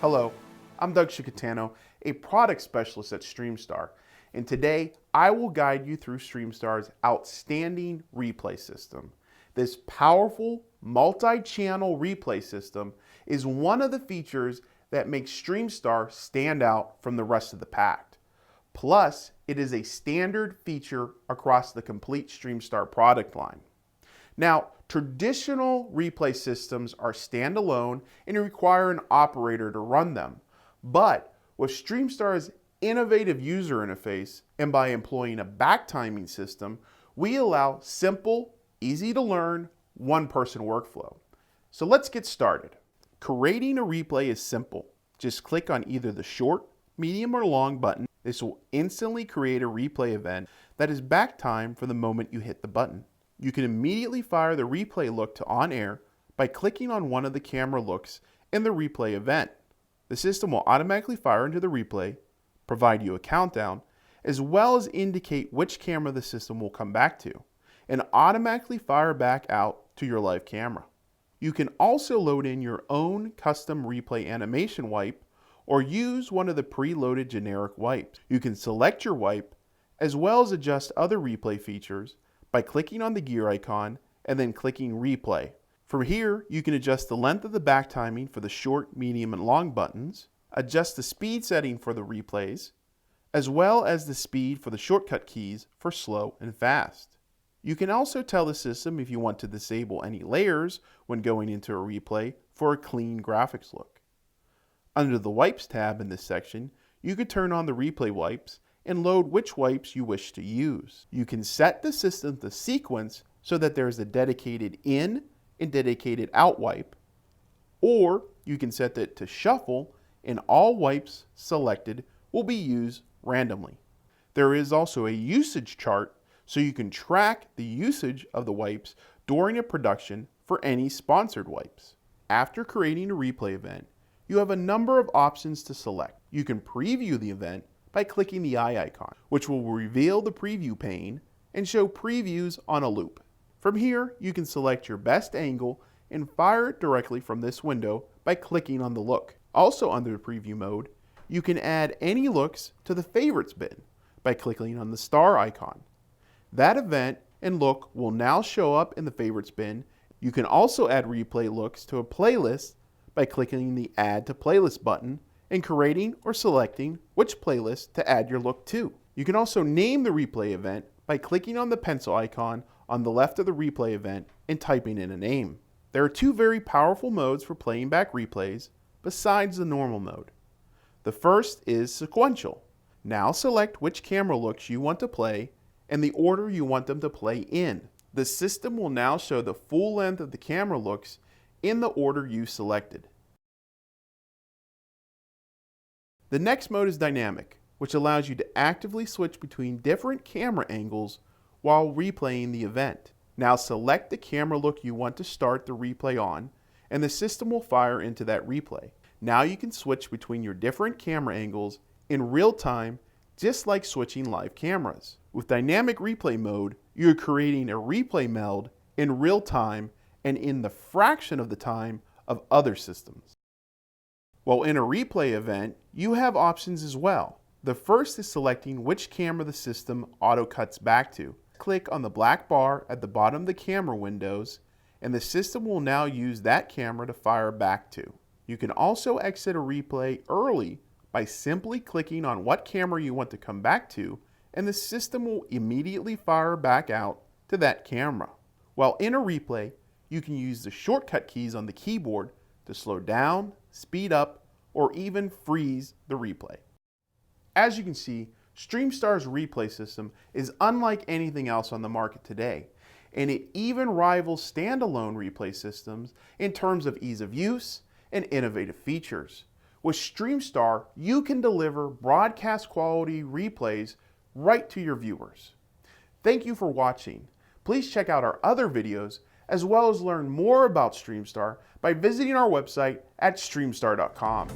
Hello, I'm Doug Sicchitano, a product specialist at Streamstar, and today I will guide you through Streamstar's outstanding replay system. This powerful multi-channel replay system is one of the features that makes Streamstar stand out from the rest of the pack. Plus, it is a standard feature across the complete Streamstar product line. Now, traditional replay systems are standalone and require an operator to run them. But with Streamstar's innovative user interface and by employing a backtiming system, we allow simple, easy to learn, one-person workflow. So let's get started. Creating a replay is simple. Just click on either the short, medium, or long button. This will instantly create a replay event that is backtimed from the moment you hit the button. You can immediately fire the replay look to on air by clicking on one of the camera looks in the replay event. The system will automatically fire into the replay, provide you a countdown, as well as indicate which camera the system will come back to, and automatically fire back out to your live camera. You can also load in your own custom replay animation wipe or use one of the preloaded generic wipes. You can select your wipe as well as adjust other replay features by clicking on the gear icon and then clicking replay. From here, you can adjust the length of the backtiming for the short, medium, and long buttons, adjust the speed setting for the replays, as well as the speed for the shortcut keys for slow and fast. You can also tell the system if you want to disable any layers when going into a replay for a clean graphics look. Under the Wipes tab in this section, you can turn on the replay wipes and load which wipes you wish to use. You can set the system to sequence so that there is a dedicated in and dedicated out wipe, or you can set it to shuffle and all wipes selected will be used randomly. There is also a usage chart so you can track the usage of the wipes during a production for any sponsored wipes. After creating a replay event, you have a number of options to select. You can preview the event by clicking the eye icon, which will reveal the preview pane and show previews on a loop. From here, you can select your best angle and fire it directly from this window by clicking on the look. Also under the preview mode, you can add any looks to the favorites bin by clicking on the star icon. That event and look will now show up in the favorites bin. You can also add replay looks to a playlist by clicking the add to playlist button and creating or selecting which playlist to add your look to. You can also name the replay event by clicking on the pencil icon on the left of the replay event and typing in a name. There are two very powerful modes for playing back replays besides the normal mode. The first is Sequential. Now select which camera looks you want to play and the order you want them to play in. The system will now show the full length of the camera looks in the order you selected. The next mode is Dynamic, which allows you to actively switch between different camera angles while replaying the event. Now select the camera look you want to start the replay on, and the system will fire into that replay. Now you can switch between your different camera angles in real time, just like switching live cameras. With Dynamic Replay mode, you're creating a replay meld in real time and in the fraction of the time of other systems. While in a replay event, you have options as well. The first is selecting which camera the system auto cuts back to. Click on the black bar at the bottom of the camera windows, and the system will now use that camera to fire back to. You can also exit a replay early by simply clicking on what camera you want to come back to, and the system will immediately fire back out to that camera. While in a replay, you can use the shortcut keys on the keyboard to slow down, speed up, or even freeze the replay. As you can see, Streamstar's replay system is unlike anything else on the market today, and it even rivals standalone replay systems in terms of ease of use and innovative features. With Streamstar, you can deliver broadcast quality replays right to your viewers. Thank you for watching. Please check out our other videos as well as learn more about Streamstar by visiting our website at streamstar.com.